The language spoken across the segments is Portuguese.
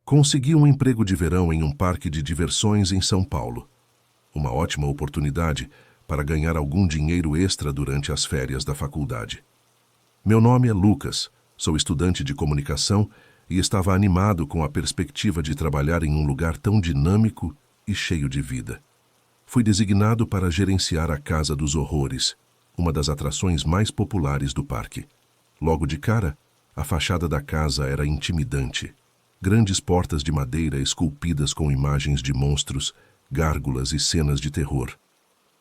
Consegui um emprego de verão em um parque de diversões em São Paulo. Uma ótima oportunidade para ganhar algum dinheiro extra durante as férias da faculdade. Meu nome é Lucas, sou estudante de comunicação e estava animado com a perspectiva de trabalhar em um lugar tão dinâmico e cheio de vida. Fui designado para gerenciar a Casa dos Horrores, uma das atrações mais populares do parque. Logo de cara, a fachada da casa era intimidante. Grandes portas de madeira esculpidas com imagens de monstros, gárgulas e cenas de terror.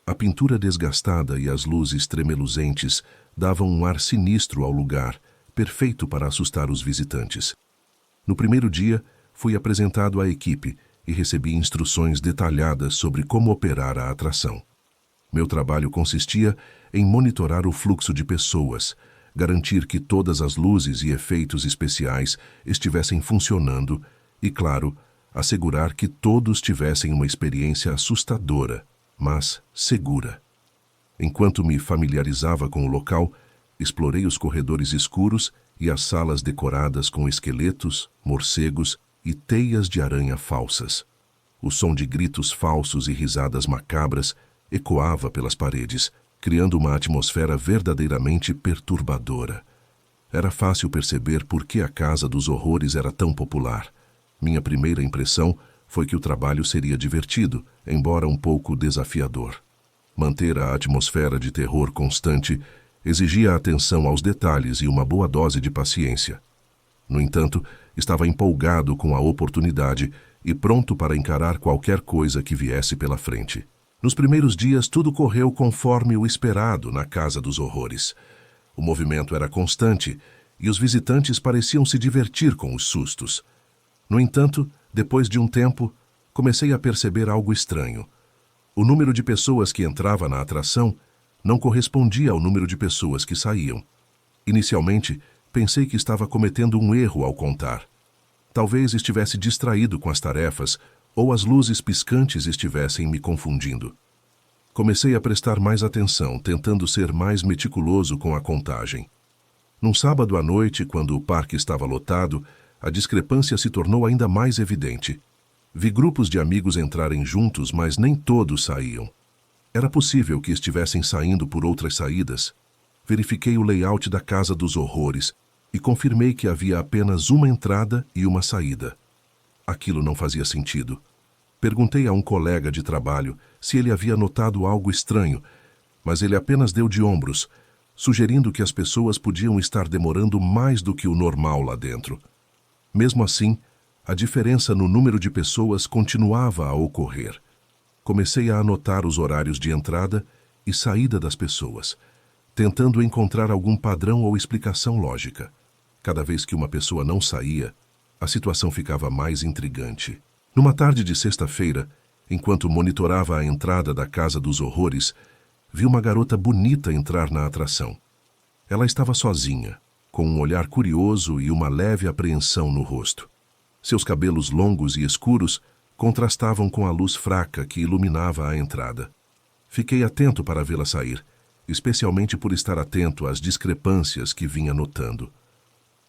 A pintura desgastada e as luzes tremeluzentes davam um ar sinistro ao lugar, perfeito para assustar os visitantes. No primeiro dia, fui apresentado à equipe e recebi instruções detalhadas sobre como operar a atração. Meu trabalho consistia em monitorar o fluxo de pessoas, garantir que todas as luzes e efeitos especiais estivessem funcionando e, claro, assegurar que todos tivessem uma experiência assustadora, mas segura. Enquanto me familiarizava com o local, explorei os corredores escuros e as salas decoradas com esqueletos, morcegos e teias de aranha falsas. O som de gritos falsos e risadas macabras ecoava pelas paredes, criando uma atmosfera verdadeiramente perturbadora. Era fácil perceber por que a Casa dos Horrores era tão popular. Minha primeira impressão foi que o trabalho seria divertido, embora um pouco desafiador. Manter a atmosfera de terror constante exigia atenção aos detalhes e uma boa dose de paciência. No entanto, estava empolgado com a oportunidade e pronto para encarar qualquer coisa que viesse pela frente. Nos primeiros dias, tudo correu conforme o esperado na Casa dos Horrores. O movimento era constante e os visitantes pareciam se divertir com os sustos. No entanto, depois de um tempo, comecei a perceber algo estranho. O número de pessoas que entrava na atração não correspondia ao número de pessoas que saíam. Inicialmente, pensei que estava cometendo um erro ao contar. Talvez estivesse distraído com as tarefas ou as luzes piscantes estivessem me confundindo. Comecei a prestar mais atenção, tentando ser mais meticuloso com a contagem. Num sábado à noite, quando o parque estava lotado, a discrepância se tornou ainda mais evidente. Vi grupos de amigos entrarem juntos, mas nem todos saíam. Era possível que estivessem saindo por outras saídas. Verifiquei o layout da Casa dos Horrores e confirmei que havia apenas uma entrada e uma saída. Aquilo não fazia sentido. Perguntei a um colega de trabalho se ele havia notado algo estranho, mas ele apenas deu de ombros, sugerindo que as pessoas podiam estar demorando mais do que o normal lá dentro. Mesmo assim, a diferença no número de pessoas continuava a ocorrer. Comecei a anotar os horários de entrada e saída das pessoas, tentando encontrar algum padrão ou explicação lógica. Cada vez que uma pessoa não saía, a situação ficava mais intrigante. Numa tarde de sexta-feira, enquanto monitorava a entrada da Casa dos Horrores, vi uma garota bonita entrar na atração. Ela estava sozinha, com um olhar curioso e uma leve apreensão no rosto. Seus cabelos longos e escuros contrastavam com a luz fraca que iluminava a entrada. Fiquei atento para vê-la sair, especialmente por estar atento às discrepâncias que vinha notando.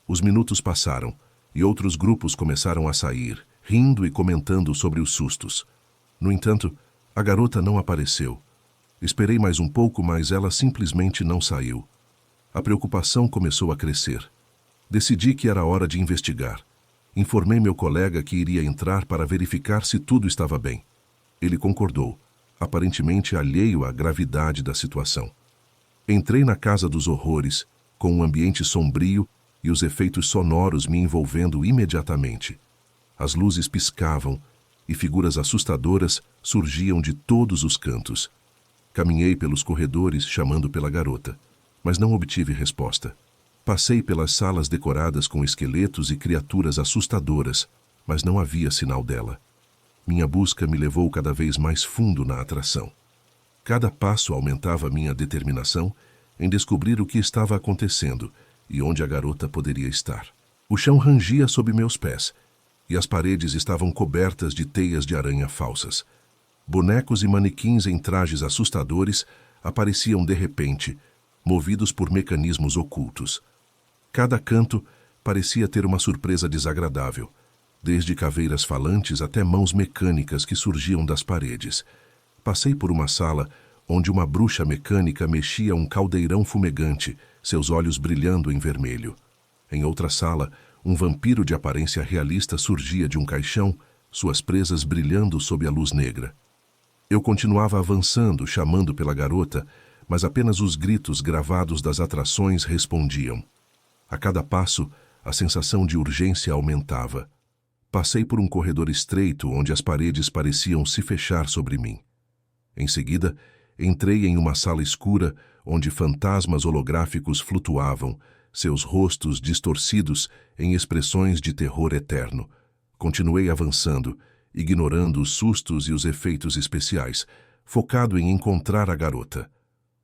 Os minutos passaram e outros grupos começaram a sair, rindo e comentando sobre os sustos. No entanto, a garota não apareceu. Esperei mais um pouco, mas ela simplesmente não saiu. A preocupação começou a crescer. Decidi que era hora de investigar. Informei meu colega que iria entrar para verificar se tudo estava bem. Ele concordou, aparentemente alheio à gravidade da situação. Entrei na Casa dos Horrores, com um ambiente sombrio e os efeitos sonoros me envolvendo imediatamente. As luzes piscavam e figuras assustadoras surgiam de todos os cantos. Caminhei pelos corredores chamando pela garota, mas não obtive resposta. Passei pelas salas decoradas com esqueletos e criaturas assustadoras, mas não havia sinal dela. Minha busca me levou cada vez mais fundo na atração. Cada passo aumentava minha determinação em descobrir o que estava acontecendo e onde a garota poderia estar. O chão rangia sob meus pés e as paredes estavam cobertas de teias de aranha falsas. Bonecos e manequins em trajes assustadores apareciam de repente, movidos por mecanismos ocultos. Cada canto parecia ter uma surpresa desagradável, desde caveiras falantes até mãos mecânicas que surgiam das paredes. Passei por uma sala onde uma bruxa mecânica mexia um caldeirão fumegante, seus olhos brilhando em vermelho. Em outra sala, um vampiro de aparência realista surgia de um caixão, suas presas brilhando sob a luz negra. Eu continuava avançando, chamando pela garota, mas apenas os gritos gravados das atrações respondiam. A cada passo, a sensação de urgência aumentava. Passei por um corredor estreito onde as paredes pareciam se fechar sobre mim. Em seguida, entrei em uma sala escura onde fantasmas holográficos flutuavam, seus rostos distorcidos em expressões de terror eterno. Continuei avançando, ignorando os sustos e os efeitos especiais, focado em encontrar a garota.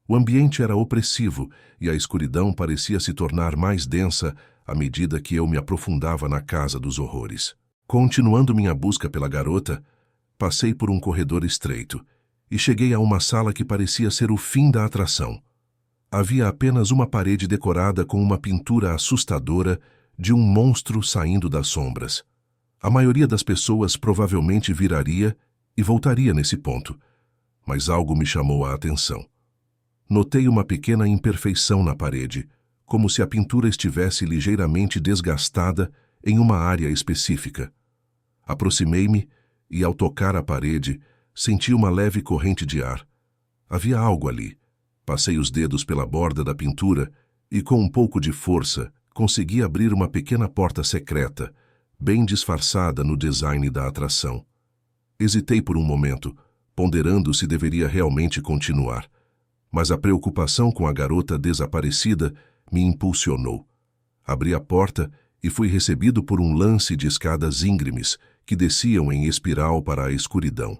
O ambiente era opressivo e a escuridão parecia se tornar mais densa à medida que eu me aprofundava na casa dos horrores. Continuando minha busca pela garota, passei por um corredor estreito e cheguei a uma sala que parecia ser o fim da atração. Havia apenas uma parede decorada com uma pintura assustadora de um monstro saindo das sombras. A maioria das pessoas provavelmente viraria e voltaria nesse ponto, mas algo me chamou a atenção. Notei uma pequena imperfeição na parede, como se a pintura estivesse ligeiramente desgastada em uma área específica. Aproximei-me e, ao tocar a parede, senti uma leve corrente de ar. Havia algo ali. Passei os dedos pela borda da pintura e, com um pouco de força, consegui abrir uma pequena porta secreta, bem disfarçada no design da atração. Hesitei por um momento, ponderando se deveria realmente continuar, mas a preocupação com a garota desaparecida me impulsionou. Abri a porta e fui recebido por um lance de escadas íngremes que desciam em espiral para a escuridão.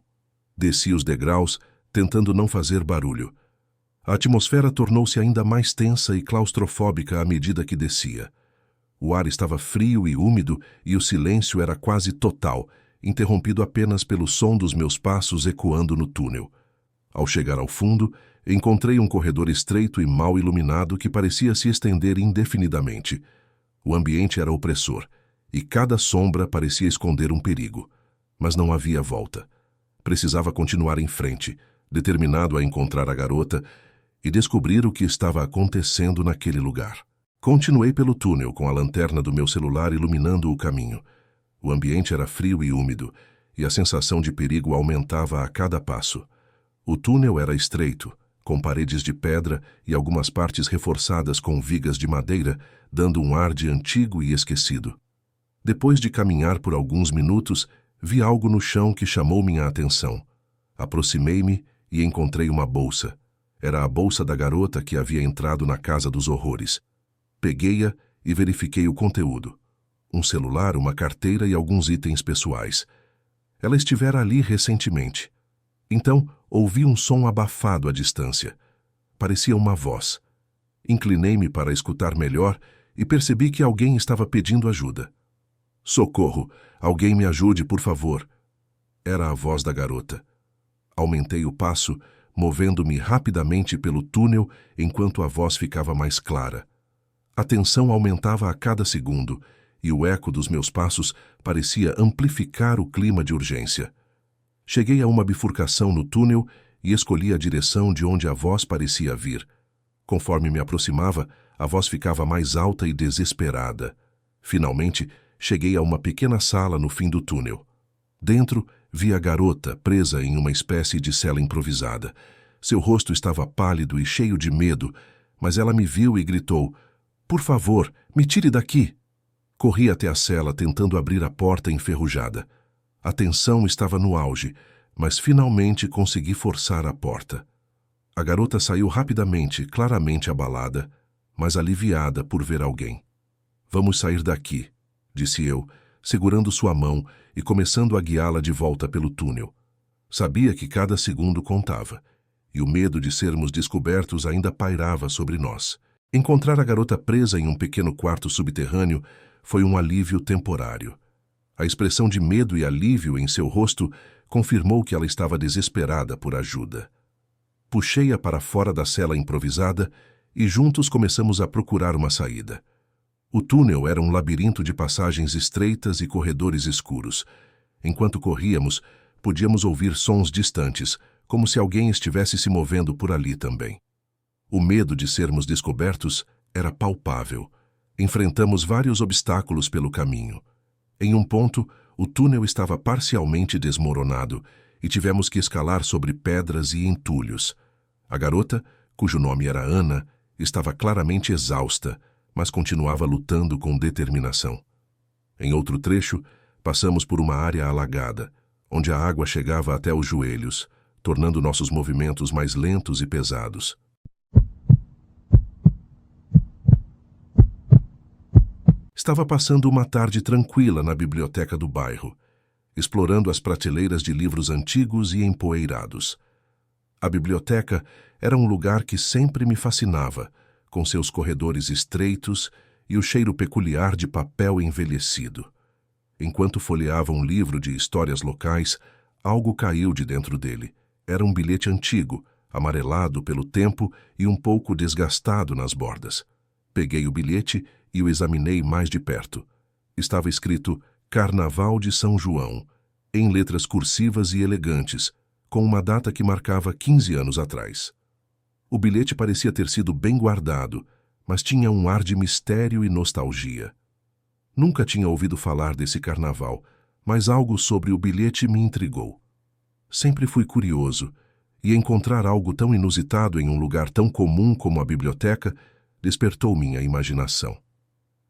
Desci os degraus, tentando não fazer barulho. A atmosfera tornou-se ainda mais tensa e claustrofóbica à medida que descia. O ar estava frio e úmido e o silêncio era quase total, interrompido apenas pelo som dos meus passos ecoando no túnel. Ao chegar ao fundo, encontrei um corredor estreito e mal iluminado que parecia se estender indefinidamente. O ambiente era opressor, e cada sombra parecia esconder um perigo. Mas não havia volta. Precisava continuar em frente, determinado a encontrar a garota e descobrir o que estava acontecendo naquele lugar. Continuei pelo túnel com a lanterna do meu celular iluminando o caminho. O ambiente era frio e úmido, e a sensação de perigo aumentava a cada passo. O túnel era estreito, com paredes de pedra e algumas partes reforçadas com vigas de madeira, dando um ar de antigo e esquecido. Depois de caminhar por alguns minutos, vi algo no chão que chamou minha atenção. Aproximei-me e encontrei uma bolsa. Era a bolsa da garota que havia entrado na casa dos horrores. Peguei-a e verifiquei o conteúdo. Um celular, uma carteira e alguns itens pessoais. Ela estivera ali recentemente. Então, ouvi um som abafado à distância. Parecia uma voz. Inclinei-me para escutar melhor e percebi que alguém estava pedindo ajuda. Socorro! Alguém me ajude, por favor! Era a voz da garota. Aumentei o passo, movendo-me rapidamente pelo túnel enquanto a voz ficava mais clara. A tensão aumentava a cada segundo e o eco dos meus passos parecia amplificar o clima de urgência. Cheguei a uma bifurcação no túnel e escolhi a direção de onde a voz parecia vir. Conforme me aproximava, a voz ficava mais alta e desesperada. Finalmente, cheguei a uma pequena sala no fim do túnel. Dentro, vi a garota presa em uma espécie de cela improvisada. Seu rosto estava pálido e cheio de medo, mas ela me viu e gritou: "Por favor, me tire daqui!" Corri até a cela tentando abrir a porta enferrujada. A tensão estava no auge, mas finalmente consegui forçar a porta. A garota saiu rapidamente, claramente abalada, mas aliviada por ver alguém. "Vamos sair daqui", disse eu, segurando sua mão e começando a guiá-la de volta pelo túnel. Sabia que cada segundo contava, e o medo de sermos descobertos ainda pairava sobre nós. Encontrar a garota presa em um pequeno quarto subterrâneo foi um alívio temporário. A expressão de medo e alívio em seu rosto confirmou que ela estava desesperada por ajuda. Puxei-a para fora da cela improvisada e juntos começamos a procurar uma saída. O túnel era um labirinto de passagens estreitas e corredores escuros. Enquanto corríamos, podíamos ouvir sons distantes, como se alguém estivesse se movendo por ali também. O medo de sermos descobertos era palpável. Enfrentamos vários obstáculos pelo caminho. Em um ponto, o túnel estava parcialmente desmoronado e tivemos que escalar sobre pedras e entulhos. A garota, cujo nome era Ana, estava claramente exausta, mas continuava lutando com determinação. Em outro trecho, passamos por uma área alagada, onde a água chegava até os joelhos, tornando nossos movimentos mais lentos e pesados. Estava passando uma tarde tranquila na biblioteca do bairro, explorando as prateleiras de livros antigos e empoeirados. A biblioteca era um lugar que sempre me fascinava, com seus corredores estreitos e o cheiro peculiar de papel envelhecido. Enquanto folheava um livro de histórias locais, algo caiu de dentro dele. Era um bilhete antigo, amarelado pelo tempo e um pouco desgastado nas bordas. Peguei o bilhete e o examinei mais de perto. Estava escrito Carnaval de São João, em letras cursivas e elegantes, com uma data que marcava 15 anos atrás. O bilhete parecia ter sido bem guardado, mas tinha um ar de mistério e nostalgia. Nunca tinha ouvido falar desse carnaval, mas algo sobre o bilhete me intrigou. Sempre fui curioso, e encontrar algo tão inusitado em um lugar tão comum como a biblioteca despertou minha imaginação.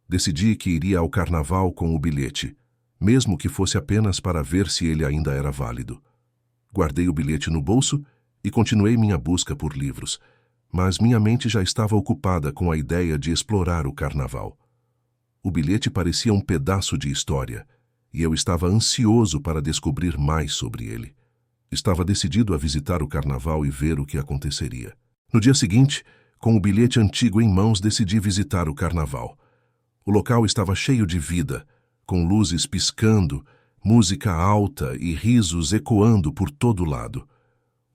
Decidi que iria ao carnaval com o bilhete, mesmo que fosse apenas para ver se ele ainda era válido. Guardei o bilhete no bolso e continuei minha busca por livros, mas minha mente já estava ocupada com a ideia de explorar o carnaval. O bilhete parecia um pedaço de história, e eu estava ansioso para descobrir mais sobre ele. Estava decidido a visitar o carnaval e ver o que aconteceria. No dia seguinte, com o bilhete antigo em mãos, decidi visitar o carnaval. O local estava cheio de vida, com luzes piscando, música alta e risos ecoando por todo lado.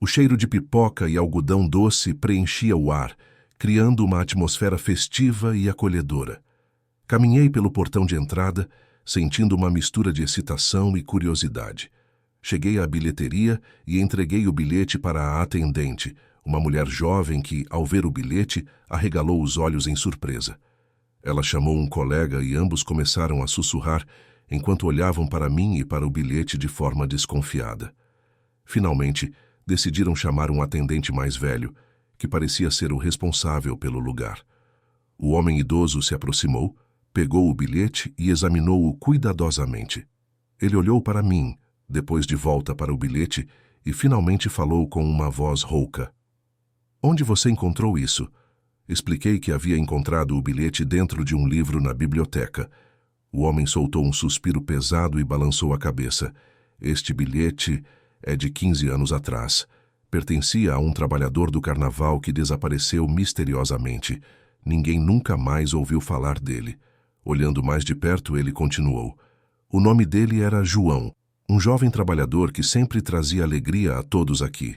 O cheiro de pipoca e algodão doce preenchia o ar, criando uma atmosfera festiva e acolhedora. Caminhei pelo portão de entrada, sentindo uma mistura de excitação e curiosidade. Cheguei à bilheteria e entreguei o bilhete para a atendente, uma mulher jovem que, ao ver o bilhete, arregalou os olhos em surpresa. Ela chamou um colega e ambos começaram a sussurrar enquanto olhavam para mim e para o bilhete de forma desconfiada. Finalmente, decidiram chamar um atendente mais velho, que parecia ser o responsável pelo lugar. O homem idoso se aproximou, pegou o bilhete e examinou-o cuidadosamente. Ele olhou para mim, depois de volta para o bilhete, e finalmente falou com uma voz rouca. "Onde você encontrou isso?" Expliquei que havia encontrado o bilhete dentro de um livro na biblioteca. O homem soltou um suspiro pesado e balançou a cabeça. "Este bilhete é de 15 anos atrás. Pertencia a um trabalhador do carnaval que desapareceu misteriosamente. Ninguém nunca mais ouviu falar dele." Olhando mais de perto, ele continuou. "O nome dele era João, um jovem trabalhador que sempre trazia alegria a todos aqui.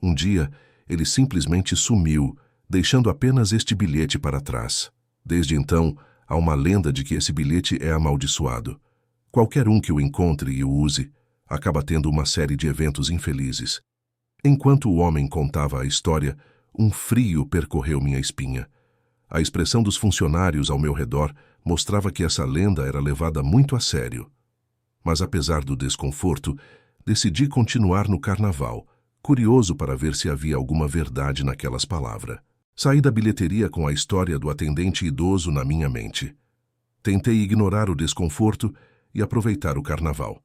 Um dia, ele simplesmente sumiu, deixando apenas este bilhete para trás. Desde então, há uma lenda de que esse bilhete é amaldiçoado. Qualquer um que o encontre e o use, acaba tendo uma série de eventos infelizes." Enquanto o homem contava a história, um frio percorreu minha espinha. A expressão dos funcionários ao meu redor mostrava que essa lenda era levada muito a sério. Mas apesar do desconforto, decidi continuar no carnaval, curioso para ver se havia alguma verdade naquelas palavras. Saí da bilheteria com a história do atendente idoso na minha mente. Tentei ignorar o desconforto e aproveitar o carnaval.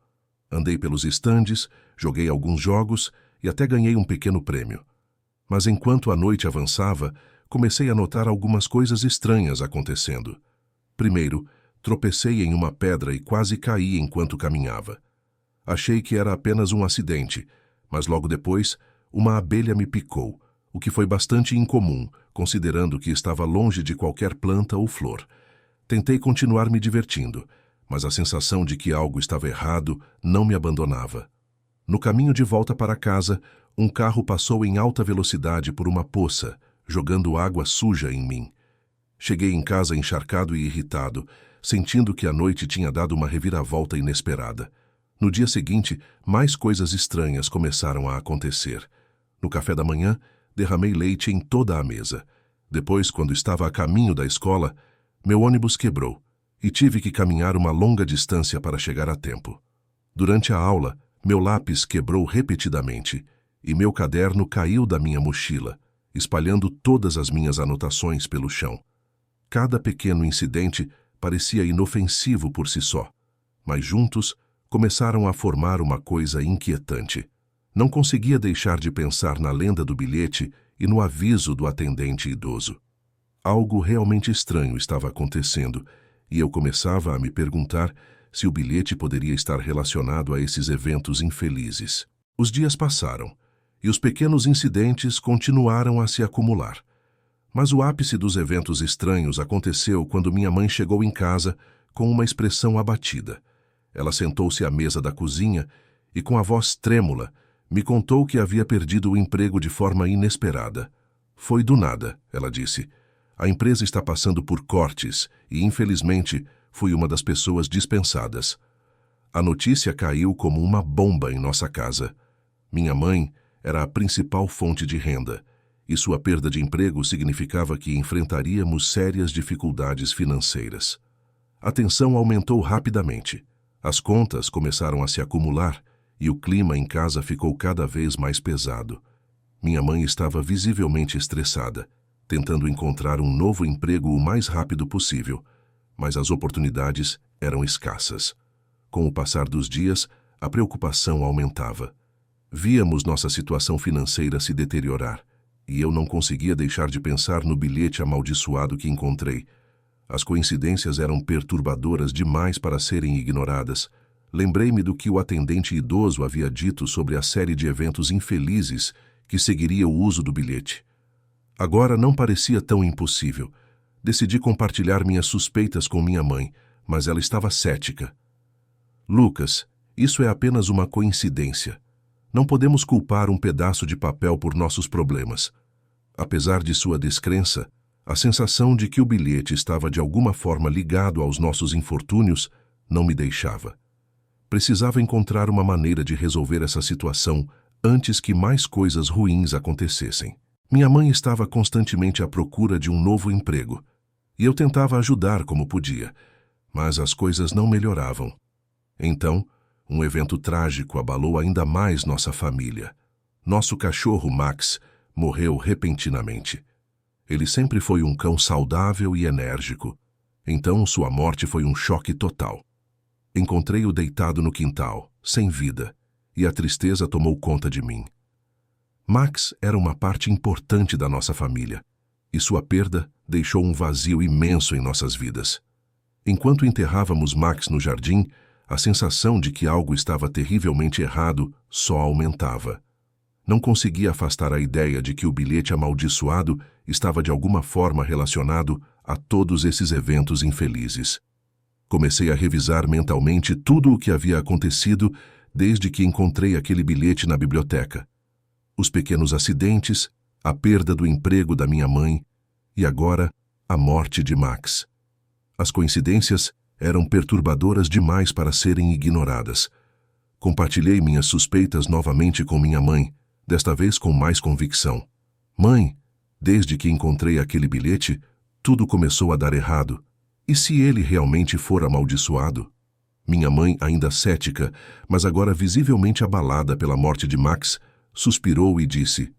Andei pelos estandes, joguei alguns jogos e até ganhei um pequeno prêmio. Mas enquanto a noite avançava, comecei a notar algumas coisas estranhas acontecendo. Primeiro, tropecei em uma pedra e quase caí enquanto caminhava. Achei que era apenas um acidente, mas logo depois, uma abelha me picou, o que foi bastante incomum, considerando que estava longe de qualquer planta ou flor. Tentei continuar me divertindo, mas a sensação de que algo estava errado não me abandonava. No caminho de volta para casa, um carro passou em alta velocidade por uma poça, jogando água suja em mim. Cheguei em casa encharcado e irritado, sentindo que a noite tinha dado uma reviravolta inesperada. No dia seguinte, mais coisas estranhas começaram a acontecer. No café da manhã, derramei leite em toda a mesa. Depois, quando estava a caminho da escola, meu ônibus quebrou e tive que caminhar uma longa distância para chegar a tempo. Durante a aula, meu lápis quebrou repetidamente e meu caderno caiu da minha mochila, espalhando todas as minhas anotações pelo chão. Cada pequeno incidente parecia inofensivo por si só, mas juntos começaram a formar uma coisa inquietante. Não conseguia deixar de pensar na lenda do bilhete e no aviso do atendente idoso. Algo realmente estranho estava acontecendo e eu começava a me perguntar se o bilhete poderia estar relacionado a esses eventos infelizes. Os dias passaram e os pequenos incidentes continuaram a se acumular. Mas o ápice dos eventos estranhos aconteceu quando minha mãe chegou em casa com uma expressão abatida. Ela sentou-se à mesa da cozinha e, com a voz trêmula, me contou que havia perdido o emprego de forma inesperada. Foi do nada, ela disse. A empresa está passando por cortes e, infelizmente, fui uma das pessoas dispensadas. A notícia caiu como uma bomba em nossa casa. Minha mãe era a principal fonte de renda, e sua perda de emprego significava que enfrentaríamos sérias dificuldades financeiras. A tensão aumentou rapidamente. As contas começaram a se acumular e o clima em casa ficou cada vez mais pesado. Minha mãe estava visivelmente estressada, tentando encontrar um novo emprego o mais rápido possível, mas as oportunidades eram escassas. Com o passar dos dias, a preocupação aumentava. Víamos nossa situação financeira se deteriorar, e eu não conseguia deixar de pensar no bilhete amaldiçoado que encontrei. As coincidências eram perturbadoras demais para serem ignoradas. Lembrei-me do que o atendente idoso havia dito sobre a série de eventos infelizes que seguiria o uso do bilhete. Agora não parecia tão impossível. Decidi compartilhar minhas suspeitas com minha mãe, mas ela estava cética. Lucas, isso é apenas uma coincidência. Não podemos culpar um pedaço de papel por nossos problemas. Apesar de sua descrença, a sensação de que o bilhete estava de alguma forma ligado aos nossos infortúnios não me deixava. Precisava encontrar uma maneira de resolver essa situação antes que mais coisas ruins acontecessem. Minha mãe estava constantemente à procura de um novo emprego, e eu tentava ajudar como podia, mas as coisas não melhoravam. Então, um evento trágico abalou ainda mais nossa família. Nosso cachorro Max morreu repentinamente. Ele sempre foi um cão saudável e enérgico. Então, sua morte foi um choque total. Encontrei-o deitado no quintal, sem vida, e a tristeza tomou conta de mim. Max era uma parte importante da nossa família, e sua perda deixou um vazio imenso em nossas vidas. Enquanto enterrávamos Max no jardim, a sensação de que algo estava terrivelmente errado só aumentava. Não conseguia afastar a ideia de que o bilhete amaldiçoado estava de alguma forma relacionado a todos esses eventos infelizes. Comecei a revisar mentalmente tudo o que havia acontecido desde que encontrei aquele bilhete na biblioteca. Os pequenos acidentes, a perda do emprego da minha mãe e agora a morte de Max. As coincidências eram perturbadoras demais para serem ignoradas. Compartilhei minhas suspeitas novamente com minha mãe, desta vez com mais convicção. Mãe, desde que encontrei aquele bilhete, tudo começou a dar errado. E se ele realmente for amaldiçoado? Minha mãe, ainda cética, mas agora visivelmente abalada pela morte de Max, suspirou e disse: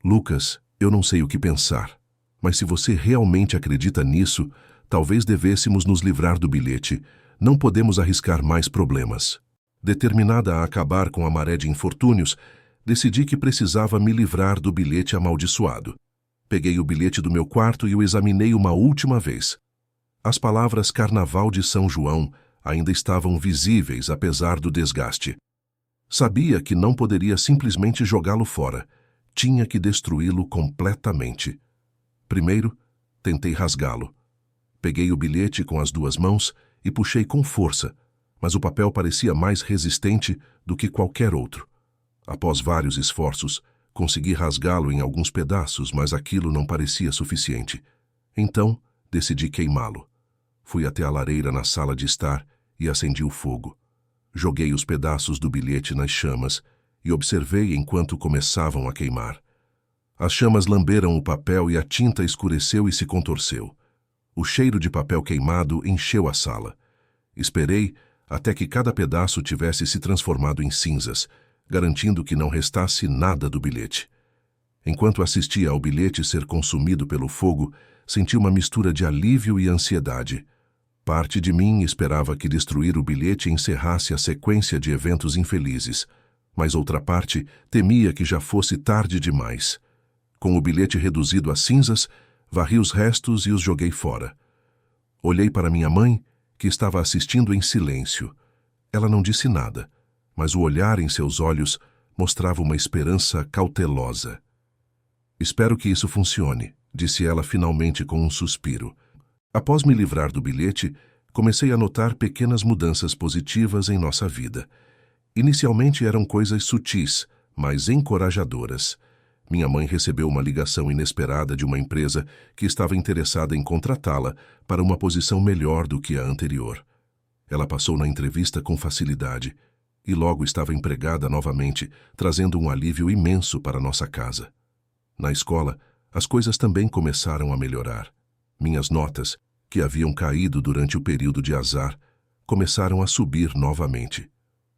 Lucas, eu não sei o que pensar, mas se você realmente acredita nisso, talvez devêssemos nos livrar do bilhete. Não podemos arriscar mais problemas. Determinada a acabar com a maré de infortúnios, decidi que precisava me livrar do bilhete amaldiçoado. Peguei o bilhete do meu quarto e o examinei uma última vez. As palavras Carnaval de São João ainda estavam visíveis apesar do desgaste. Sabia que não poderia simplesmente jogá-lo fora. Tinha que destruí-lo completamente. Primeiro, tentei rasgá-lo. Peguei o bilhete com as duas mãos e puxei com força, mas o papel parecia mais resistente do que qualquer outro. Após vários esforços, consegui rasgá-lo em alguns pedaços, mas aquilo não parecia suficiente. Então, Decidi queimá-lo. Fui até a lareira na sala de estar e acendi o fogo. Joguei os pedaços do bilhete nas chamas e observei enquanto começavam a queimar. As chamas lamberam o papel e a tinta escureceu e se contorceu. O cheiro de papel queimado encheu a sala. Esperei até que cada pedaço tivesse se transformado em cinzas, garantindo que não restasse nada do bilhete. Enquanto assistia ao bilhete ser consumido pelo fogo, senti uma mistura de alívio e ansiedade. Parte de mim esperava que destruir o bilhete encerrasse a sequência de eventos infelizes, mas outra parte temia que já fosse tarde demais. Com o bilhete reduzido a cinzas, varri os restos e os joguei fora. Olhei para minha mãe, que estava assistindo em silêncio. Ela não disse nada, mas o olhar em seus olhos mostrava uma esperança cautelosa. Espero que isso funcione, disse ela finalmente com um suspiro. Após me livrar do bilhete, comecei a notar pequenas mudanças positivas em nossa vida. Inicialmente eram coisas sutis, mas encorajadoras. Minha mãe recebeu uma ligação inesperada de uma empresa que estava interessada em contratá-la para uma posição melhor do que a anterior. Ela passou na entrevista com facilidade e logo estava empregada novamente, trazendo um alívio imenso para nossa casa. Na escola, as coisas também começaram a melhorar. Minhas notas, que haviam caído durante o período de azar, começaram a subir novamente.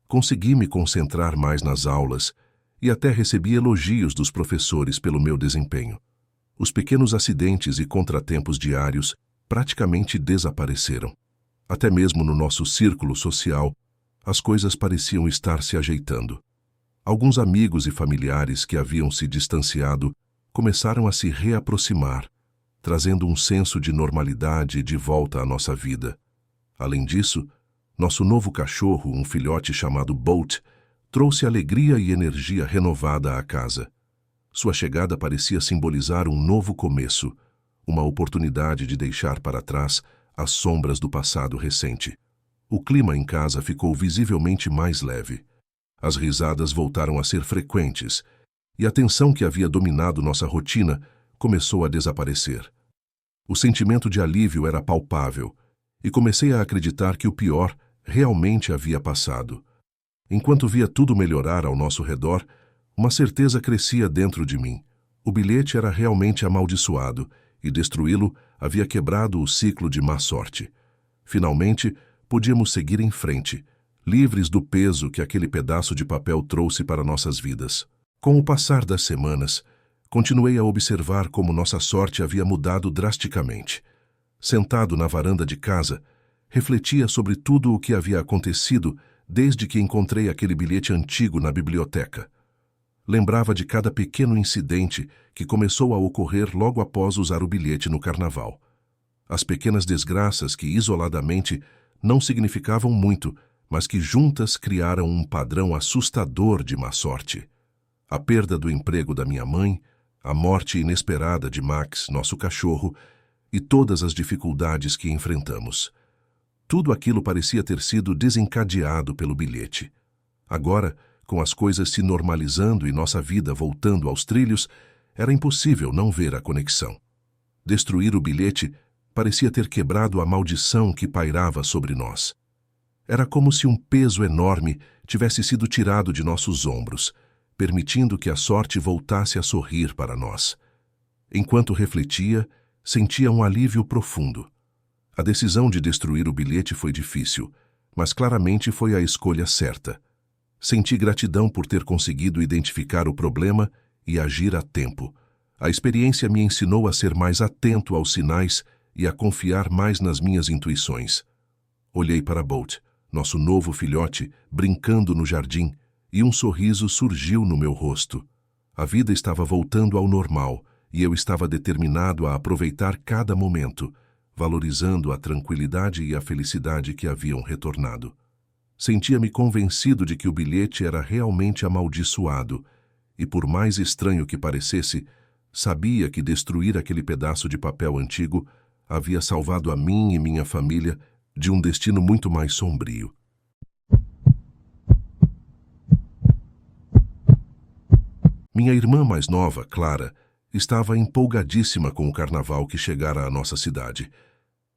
Consegui me concentrar mais nas aulas e até recebi elogios dos professores pelo meu desempenho. Os pequenos acidentes e contratempos diários praticamente desapareceram. Até mesmo no nosso círculo social, as coisas pareciam estar se ajeitando. Alguns amigos e familiares que haviam se distanciado começaram a se reaproximar, trazendo um senso de normalidade de volta à nossa vida. Além disso, nosso novo cachorro, um filhote chamado Bolt, trouxe alegria e energia renovada à casa. Sua chegada parecia simbolizar um novo começo, uma oportunidade de deixar para trás as sombras do passado recente. O clima em casa ficou visivelmente mais leve. As risadas voltaram a ser frequentes, e a tensão que havia dominado nossa rotina começou a desaparecer. O sentimento de alívio era palpável, e comecei a acreditar que o pior realmente havia passado. Enquanto via tudo melhorar ao nosso redor, uma certeza crescia dentro de mim. O bilhete era realmente amaldiçoado, e destruí-lo havia quebrado o ciclo de má sorte. Finalmente, podíamos seguir em frente, livres do peso que aquele pedaço de papel trouxe para nossas vidas. Com o passar das semanas, continuei a observar como nossa sorte havia mudado drasticamente. Sentado na varanda de casa, refletia sobre tudo o que havia acontecido desde que encontrei aquele bilhete antigo na biblioteca. Lembrava de cada pequeno incidente que começou a ocorrer logo após usar o bilhete no carnaval. As pequenas desgraças que, isoladamente, não significavam muito, mas que juntas criaram um padrão assustador de má sorte. A perda do emprego da minha mãe, a morte inesperada de Max, nosso cachorro, e todas as dificuldades que enfrentamos. Tudo aquilo parecia ter sido desencadeado pelo bilhete. Agora, com as coisas se normalizando e nossa vida voltando aos trilhos, era impossível não ver a conexão. Destruir o bilhete parecia ter quebrado a maldição que pairava sobre nós. Era como se um peso enorme tivesse sido tirado de nossos ombros, permitindo que a sorte voltasse a sorrir para nós. Enquanto refletia, sentia um alívio profundo. A decisão de destruir o bilhete foi difícil, mas claramente foi a escolha certa. Senti gratidão por ter conseguido identificar o problema e agir a tempo. A experiência me ensinou a ser mais atento aos sinais e a confiar mais nas minhas intuições. Olhei para Bolt, nosso novo filhote, brincando no jardim, e um sorriso surgiu no meu rosto. A vida estava voltando ao normal e eu estava determinado a aproveitar cada momento, valorizando a tranquilidade e a felicidade que haviam retornado. Sentia-me convencido de que o bilhete era realmente amaldiçoado e, por mais estranho que parecesse, sabia que destruir aquele pedaço de papel antigo havia salvado a mim e minha família de um destino muito mais sombrio. Minha irmã mais nova, Clara, Estava empolgadíssima com o carnaval que chegara à nossa cidade.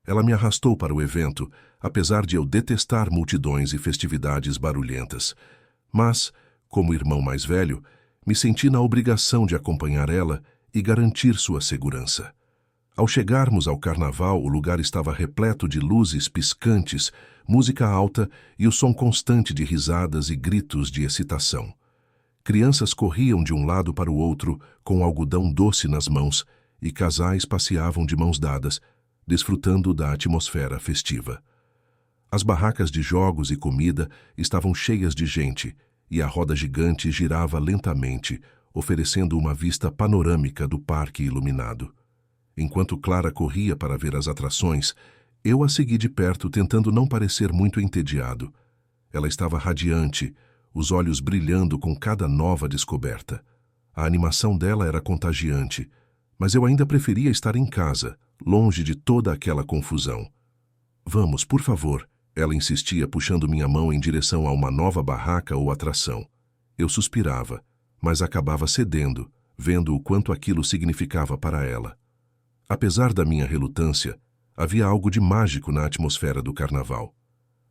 Ela me arrastou para o evento, apesar de eu detestar multidões e festividades barulhentas. Mas, como irmão mais velho, me senti na obrigação de acompanhar ela e garantir sua segurança. Ao chegarmos ao carnaval, o lugar estava repleto de luzes piscantes, música alta e o som constante de risadas e gritos de excitação. Crianças corriam de um lado para o outro com algodão doce nas mãos e casais passeavam de mãos dadas, desfrutando da atmosfera festiva. As barracas de jogos e comida estavam cheias de gente e a roda gigante girava lentamente, oferecendo uma vista panorâmica do parque iluminado. Enquanto Clara corria para ver as atrações, eu a segui de perto tentando não parecer muito entediado. Ela estava radiante, os olhos brilhando com cada nova descoberta. A animação dela era contagiante, mas eu ainda preferia estar em casa, longe de toda aquela confusão. Vamos, por favor, ela insistia puxando minha mão em direção a uma nova barraca ou atração. Eu suspirava, mas acabava cedendo, vendo o quanto aquilo significava para ela. Apesar da minha relutância, havia algo de mágico na atmosfera do carnaval.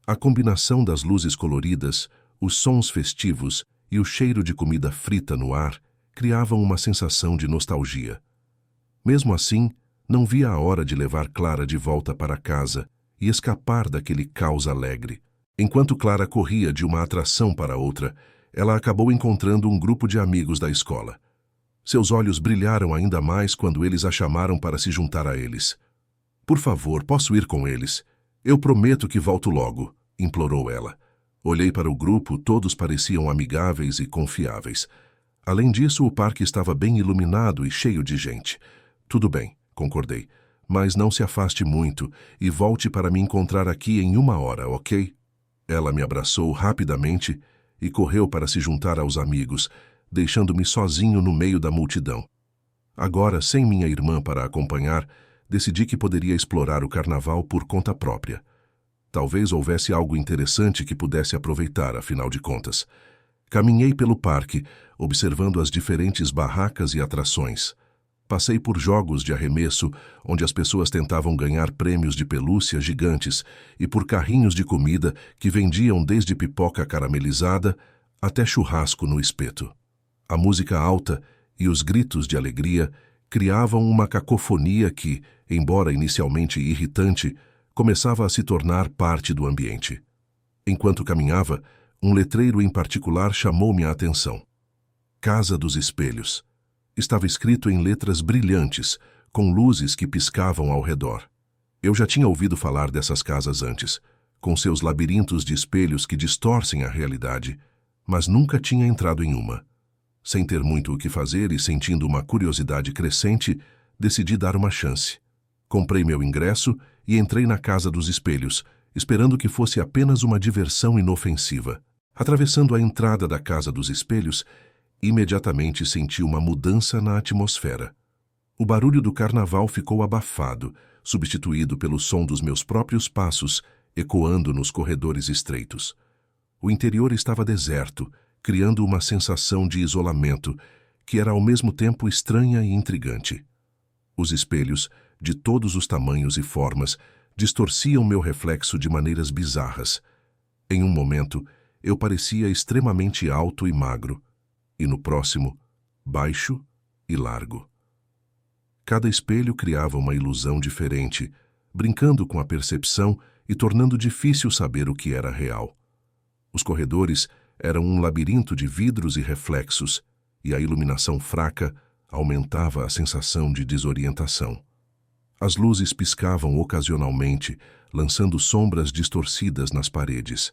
A combinação das luzes coloridas, os sons festivos e o cheiro de comida frita no ar criavam uma sensação de nostalgia. Mesmo assim, não via a hora de levar Clara de volta para casa e escapar daquele caos alegre. Enquanto Clara corria de uma atração para outra, ela acabou encontrando um grupo de amigos da escola. Seus olhos brilharam ainda mais quando eles a chamaram para se juntar a eles. Por favor, posso ir com eles? Eu prometo que volto logo, implorou ela. Olhei para o grupo, todos pareciam amigáveis e confiáveis. Além disso, o parque estava bem iluminado e cheio de gente. Tudo bem, concordei, mas não se afaste muito e volte para me encontrar aqui em 1 hora, ok? Ela me abraçou rapidamente e correu para se juntar aos amigos, deixando-me sozinho no meio da multidão. Agora, sem minha irmã para acompanhar, decidi que poderia explorar o carnaval por conta própria. Talvez houvesse algo interessante que pudesse aproveitar, afinal de contas. Caminhei pelo parque, observando as diferentes barracas e atrações. Passei por jogos de arremesso, onde as pessoas tentavam ganhar prêmios de pelúcia gigantes, e por carrinhos de comida que vendiam desde pipoca caramelizada até churrasco no espeto. A música alta e os gritos de alegria criavam uma cacofonia que, embora inicialmente irritante, começava a se tornar parte do ambiente. Enquanto caminhava, um letreiro em particular chamou-me a atenção. Casa dos Espelhos. Estava escrito em letras brilhantes, com luzes que piscavam ao redor. Eu já tinha ouvido falar dessas casas antes, com seus labirintos de espelhos que distorcem a realidade, mas nunca tinha entrado em uma. Sem ter muito o que fazer e sentindo uma curiosidade crescente, decidi dar uma chance. Comprei meu ingresso e entrei na Casa dos Espelhos, esperando que fosse apenas uma diversão inofensiva. Atravessando a entrada da Casa dos Espelhos, imediatamente senti uma mudança na atmosfera. O barulho do carnaval ficou abafado, substituído pelo som dos meus próprios passos, ecoando nos corredores estreitos. O interior estava deserto, criando uma sensação de isolamento, que era ao mesmo tempo estranha e intrigante. Os espelhos, de todos os tamanhos e formas, distorciam meu reflexo de maneiras bizarras. Em um momento, eu parecia extremamente alto e magro, e no próximo, baixo e largo. Cada espelho criava uma ilusão diferente, brincando com a percepção e tornando difícil saber o que era real. Os corredores eram um labirinto de vidros e reflexos, e a iluminação fraca aumentava a sensação de desorientação. As luzes piscavam ocasionalmente, lançando sombras distorcidas nas paredes.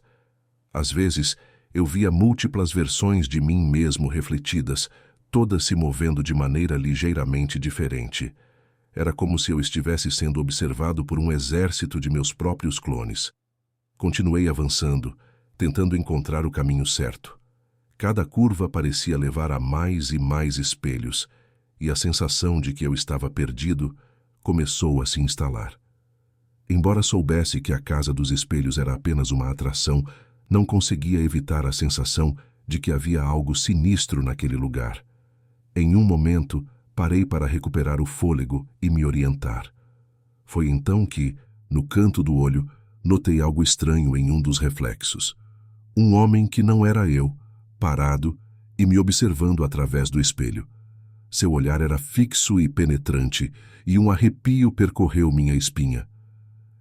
Às vezes, eu via múltiplas versões de mim mesmo refletidas, todas se movendo de maneira ligeiramente diferente. Era como se eu estivesse sendo observado por um exército de meus próprios clones. Continuei avançando, tentando encontrar o caminho certo. Cada curva parecia levar a mais e mais espelhos, e a sensação de que eu estava perdido começou a se instalar. Embora soubesse que a Casa dos Espelhos era apenas uma atração, não conseguia evitar a sensação de que havia algo sinistro naquele lugar. Em um momento, Parei para recuperar o fôlego e me orientar. Foi então que, no canto do olho, notei algo estranho em um dos reflexos. Um homem que não era eu, parado e me observando através do espelho. Seu olhar era fixo e penetrante, e um arrepio percorreu minha espinha.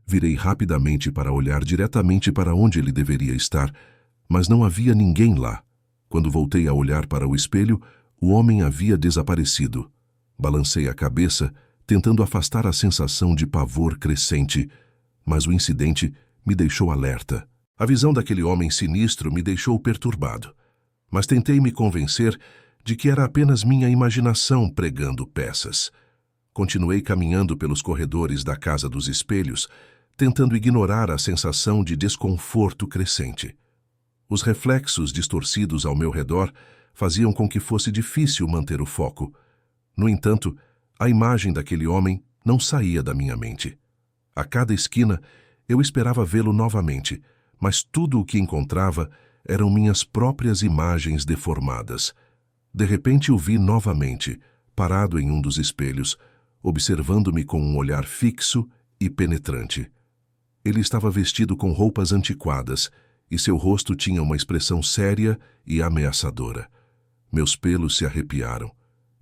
Virei rapidamente para olhar diretamente para onde ele deveria estar, mas não havia ninguém lá. Quando voltei a olhar para o espelho, o homem havia desaparecido. Balancei a cabeça, tentando afastar a sensação de pavor crescente, mas o incidente me deixou alerta. A visão daquele homem sinistro me deixou perturbado, mas tentei me convencer de que era apenas minha imaginação pregando peças. Continuei caminhando pelos corredores da Casa dos Espelhos, tentando ignorar a sensação de desconforto crescente. Os reflexos distorcidos ao meu redor faziam com que fosse difícil manter o foco. No entanto, a imagem daquele homem não saía da minha mente. A cada esquina, eu esperava vê-lo novamente, mas tudo o que encontrava eram minhas próprias imagens deformadas. De repente o vi novamente, parado em um dos espelhos, observando-me com um olhar fixo e penetrante. Ele estava vestido com roupas antiquadas, e seu rosto tinha uma expressão séria e ameaçadora. Meus pelos se arrepiaram,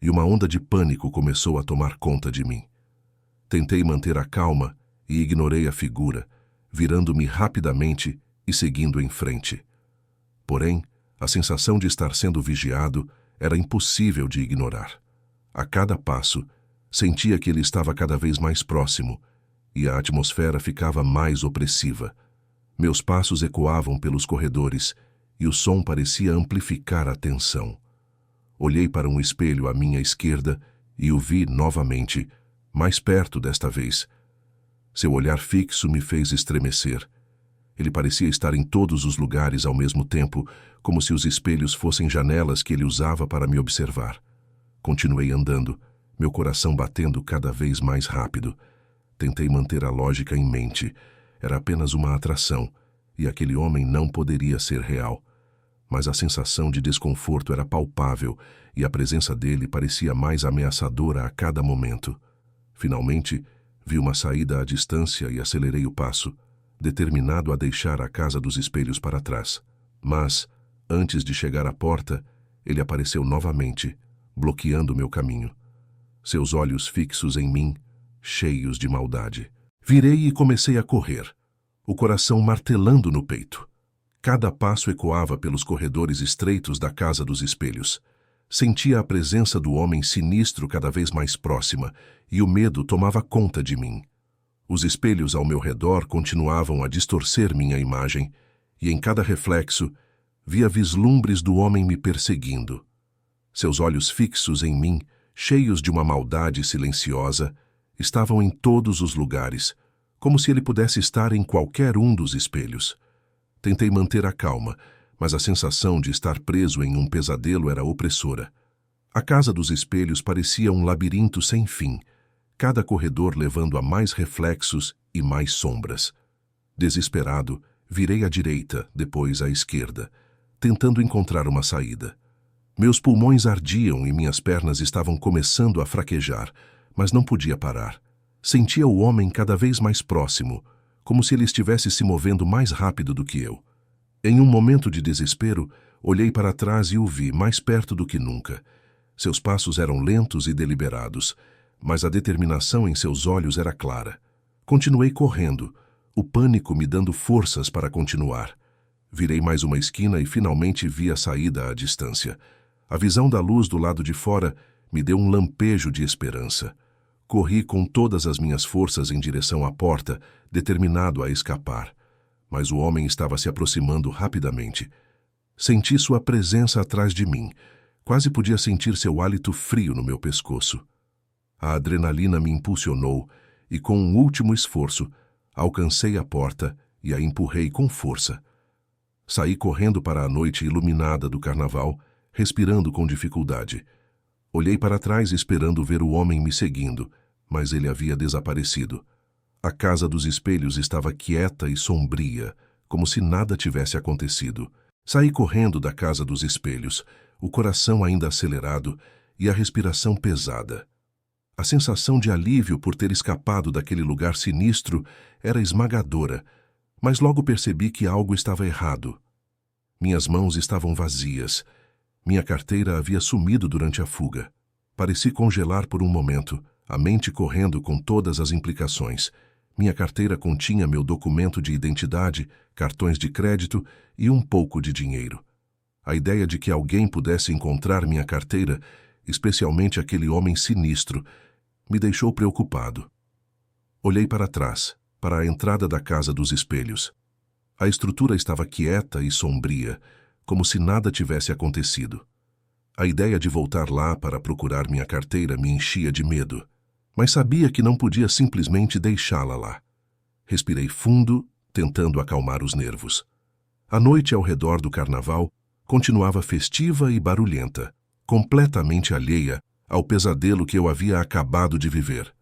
e uma onda de pânico começou a tomar conta de mim. Tentei manter a calma e ignorei a figura, virando-me rapidamente e seguindo em frente. Porém, a sensação de estar sendo vigiado era impossível de ignorar. A cada passo, sentia que ele estava cada vez mais próximo, e a atmosfera ficava mais opressiva. Meus passos ecoavam pelos corredores, e o som parecia amplificar a tensão. Olhei para um espelho à minha esquerda e o vi novamente, mais perto desta vez. Seu olhar fixo me fez estremecer. Ele parecia estar em todos os lugares ao mesmo tempo, como se os espelhos fossem janelas que ele usava para me observar. Continuei andando, meu coração batendo cada vez mais rápido. Tentei manter a lógica em mente. Era apenas uma atração, e aquele homem não poderia ser real. Mas a sensação de desconforto era palpável, e a presença dele parecia mais ameaçadora a cada momento. Finalmente, vi uma saída à distância e acelerei o passo, determinado a deixar a Casa dos Espelhos para trás. Mas, antes de chegar à porta, ele apareceu novamente, bloqueando meu caminho. Seus olhos fixos em mim, cheios de maldade. Virei e comecei a correr, o coração martelando no peito. Cada passo ecoava pelos corredores estreitos da Casa dos Espelhos. Sentia a presença do homem sinistro cada vez mais próxima, e o medo tomava conta de mim. Os espelhos ao meu redor continuavam a distorcer minha imagem, e em cada reflexo, via vislumbres do homem me perseguindo. Seus olhos fixos em mim, cheios de uma maldade silenciosa, estavam em todos os lugares, como se ele pudesse estar em qualquer um dos espelhos. Tentei manter a calma, mas a sensação de estar preso em um pesadelo era opressora. A Casa dos Espelhos parecia um labirinto sem fim, cada corredor levando a mais reflexos e mais sombras. Desesperado, virei à direita, depois à esquerda, tentando encontrar uma saída. Meus pulmões ardiam e minhas pernas estavam começando a fraquejar, mas não podia parar. Sentia o homem cada vez mais próximo, como se ele estivesse se movendo mais rápido do que eu. Em um momento de desespero, olhei para trás e o vi mais perto do que nunca. Seus passos eram lentos e deliberados, mas a determinação em seus olhos era clara. Continuei correndo, o pânico me dando forças para continuar. Virei mais uma esquina e finalmente vi a saída à distância. A visão da luz do lado de fora me deu um lampejo de esperança. Corri com todas as minhas forças em direção à porta, determinado a escapar. Mas o homem estava se aproximando rapidamente. Senti sua presença atrás de mim. Quase podia sentir seu hálito frio no meu pescoço. A adrenalina me impulsionou e, com um último esforço, alcancei a porta e a empurrei com força. Saí correndo para a noite iluminada do carnaval, respirando com dificuldade. Olhei para trás esperando ver o homem me seguindo, mas ele havia desaparecido. A Casa dos Espelhos estava quieta e sombria, como se nada tivesse acontecido. Saí correndo da Casa dos Espelhos, o coração ainda acelerado, e a respiração pesada. A sensação de alívio por ter escapado daquele lugar sinistro era esmagadora, mas logo percebi que algo estava errado. Minhas mãos estavam vazias. Minha carteira havia sumido durante a fuga. Pareci congelar por um momento, a mente correndo com todas as implicações. Minha carteira continha meu documento de identidade, cartões de crédito e um pouco de dinheiro. A ideia de que alguém pudesse encontrar minha carteira, especialmente aquele homem sinistro, me deixou preocupado. Olhei para trás, para a entrada da Casa dos Espelhos. A estrutura estava quieta e sombria, como se nada tivesse acontecido. A ideia de voltar lá para procurar minha carteira me enchia de medo, mas sabia que não podia simplesmente deixá-la lá. Respirei fundo, tentando acalmar os nervos. A noite ao redor do carnaval continuava festiva e barulhenta, completamente alheia ao pesadelo que eu havia acabado de viver.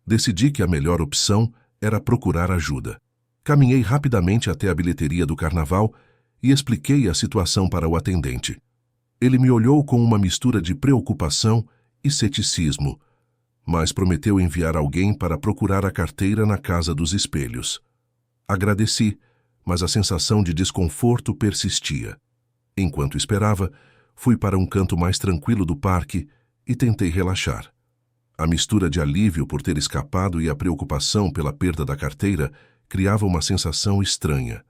Decidi que a melhor opção era procurar ajuda. Caminhei rapidamente até a bilheteria do carnaval e expliquei a situação para o atendente. Ele me olhou com uma mistura de preocupação e ceticismo, mas prometeu enviar alguém para procurar a carteira na Casa dos Espelhos. Agradeci, mas a sensação de desconforto persistia. Enquanto esperava, fui para um canto mais tranquilo do parque e tentei relaxar. A mistura de alívio por ter escapado e a preocupação pela perda da carteira criava uma sensação estranha.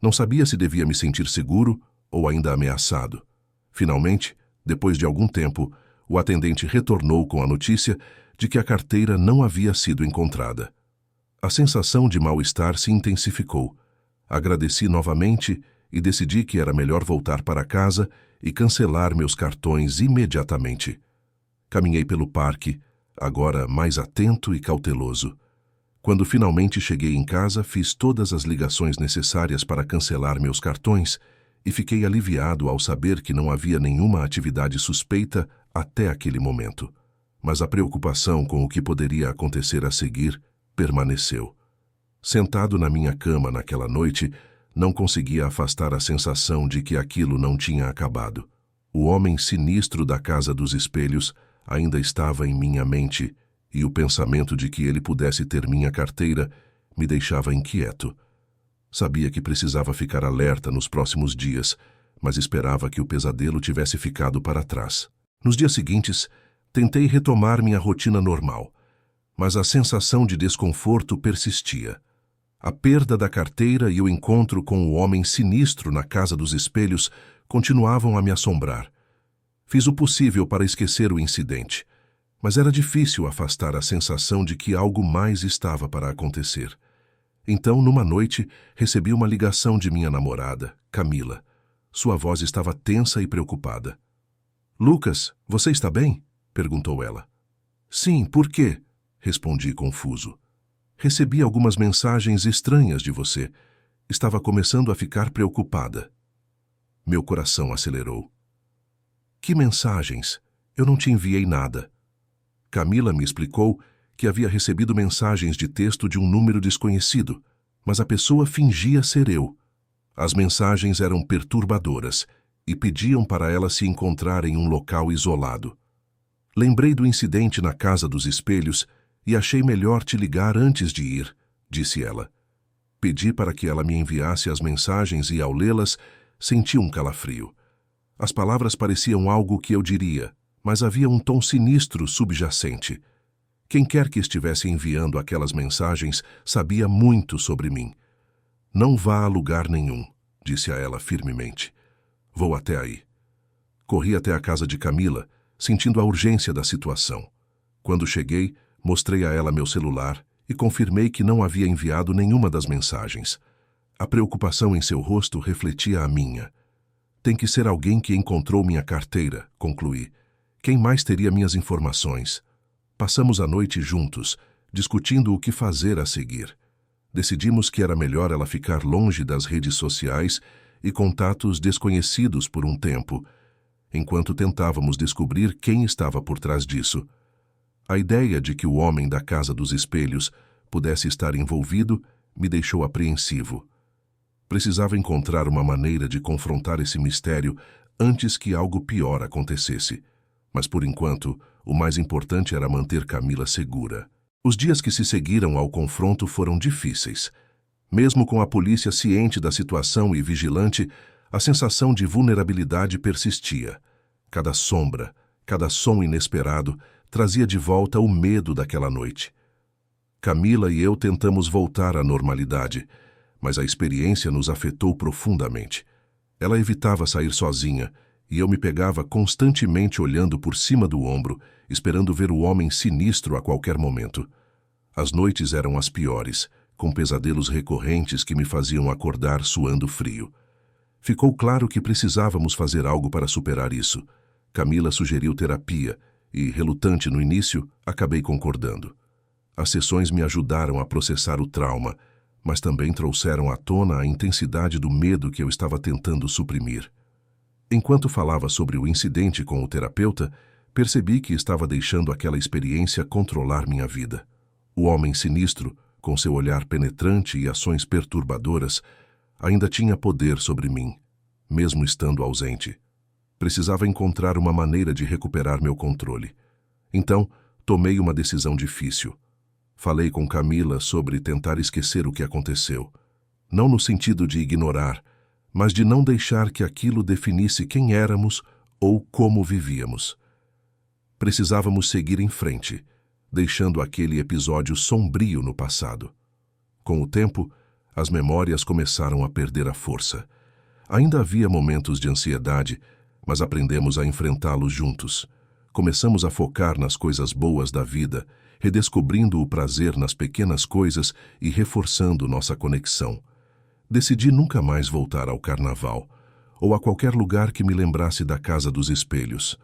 Não sabia se devia me sentir seguro ou ainda ameaçado. Finalmente, depois de algum tempo, o atendente retornou com a notícia de que a carteira não havia sido encontrada. A sensação de mal-estar se intensificou. Agradeci novamente e decidi que era melhor voltar para casa e cancelar meus cartões imediatamente. Caminhei pelo parque, agora mais atento e cauteloso. Quando finalmente cheguei em casa, fiz todas as ligações necessárias para cancelar meus cartões e fiquei aliviado ao saber que não havia nenhuma atividade suspeita até aquele momento. Mas a preocupação com o que poderia acontecer a seguir permaneceu. Sentado na minha cama naquela noite, não conseguia afastar a sensação de que aquilo não tinha acabado. O homem sinistro da Casa dos Espelhos ainda estava em minha mente e o pensamento de que ele pudesse ter minha carteira me deixava inquieto. Sabia que precisava ficar alerta nos próximos dias, mas esperava que o pesadelo tivesse ficado para trás. Nos dias seguintes, tentei retomar minha rotina normal, mas a sensação de desconforto persistia. A perda da carteira e o encontro com o homem sinistro na Casa dos Espelhos continuavam a me assombrar. Fiz o possível para esquecer o incidente, mas era difícil afastar a sensação de que algo mais estava para acontecer. Então, numa noite, recebi uma ligação de minha namorada, Camila. Sua voz estava tensa e preocupada. "Lucas, você está bem?" perguntou ela. "Sim, por quê?" respondi confuso. "Recebi algumas mensagens estranhas de você. Estava começando a ficar preocupada." Meu coração acelerou. "Que mensagens? Eu não te enviei nada." Camila me explicou que havia recebido mensagens de texto de um número desconhecido, mas a pessoa fingia ser eu. As mensagens eram perturbadoras e pediam para ela se encontrar em um local isolado. "Lembrei do incidente na Casa dos Espelhos e achei melhor te ligar antes de ir", disse ela. Pedi para que ela me enviasse as mensagens e, ao lê-las, senti um calafrio. As palavras pareciam algo que eu diria, mas havia um tom sinistro subjacente. Quem quer que estivesse enviando aquelas mensagens sabia muito sobre mim. "Não vá a lugar nenhum", disse a ela firmemente. "Vou até aí." Corri até a casa de Camila, sentindo a urgência da situação. Quando cheguei, mostrei a ela meu celular e confirmei que não havia enviado nenhuma das mensagens. A preocupação em seu rosto refletia a minha. "Tem que ser alguém que encontrou minha carteira", concluí. "Quem mais teria minhas informações?" Passamos a noite juntos, discutindo o que fazer a seguir. Decidimos que era melhor ela ficar longe das redes sociais e contatos desconhecidos por um tempo, enquanto tentávamos descobrir quem estava por trás disso. A ideia de que o homem da Casa dos Espelhos pudesse estar envolvido me deixou apreensivo. Precisava encontrar uma maneira de confrontar esse mistério antes que algo pior acontecesse. Mas por enquanto, o mais importante era manter Camila segura. Os dias que se seguiram ao confronto foram difíceis. Mesmo com a polícia ciente da situação e vigilante, a sensação de vulnerabilidade persistia. Cada sombra, cada som inesperado trazia de volta o medo daquela noite. Camila e eu tentamos voltar à normalidade, mas a experiência nos afetou profundamente. Ela evitava sair sozinha, e eu me pegava constantemente olhando por cima do ombro, esperando ver o homem sinistro a qualquer momento. As noites eram as piores, com pesadelos recorrentes que me faziam acordar suando frio. Ficou claro que precisávamos fazer algo para superar isso. Camila sugeriu terapia e, relutante no início, acabei concordando. As sessões me ajudaram a processar o trauma, mas também trouxeram à tona a intensidade do medo que eu estava tentando suprimir. Enquanto falava sobre o incidente com o terapeuta, percebi que estava deixando aquela experiência controlar minha vida. O homem sinistro, com seu olhar penetrante e ações perturbadoras, ainda tinha poder sobre mim, mesmo estando ausente. Precisava encontrar uma maneira de recuperar meu controle. Então, tomei uma decisão difícil. Falei com Camila sobre tentar esquecer o que aconteceu. Não no sentido de ignorar, mas de não deixar que aquilo definisse quem éramos ou como vivíamos. Precisávamos seguir em frente, deixando aquele episódio sombrio no passado. Com o tempo, as memórias começaram a perder a força. Ainda havia momentos de ansiedade, mas aprendemos a enfrentá-los juntos. Começamos a focar nas coisas boas da vida, redescobrindo o prazer nas pequenas coisas e reforçando nossa conexão. Decidi nunca mais voltar ao carnaval, ou a qualquer lugar que me lembrasse da Casa dos Espelhos.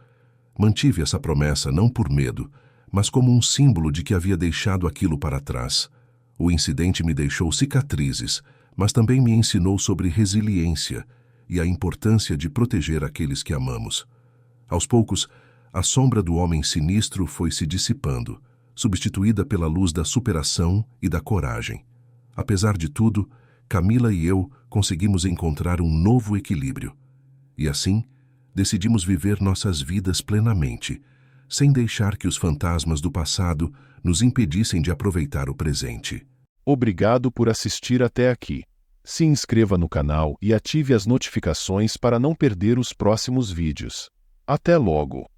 Mantive essa promessa não por medo, mas como um símbolo de que havia deixado aquilo para trás. O incidente me deixou cicatrizes, mas também me ensinou sobre resiliência e a importância de proteger aqueles que amamos. Aos poucos, a sombra do homem sinistro foi se dissipando, substituída pela luz da superação e da coragem. Apesar de tudo, Camila e eu conseguimos encontrar um novo equilíbrio. E assim, decidimos viver nossas vidas plenamente, sem deixar que os fantasmas do passado nos impedissem de aproveitar o presente. Obrigado por assistir até aqui. Se inscreva no canal e ative as notificações para não perder os próximos vídeos. Até logo!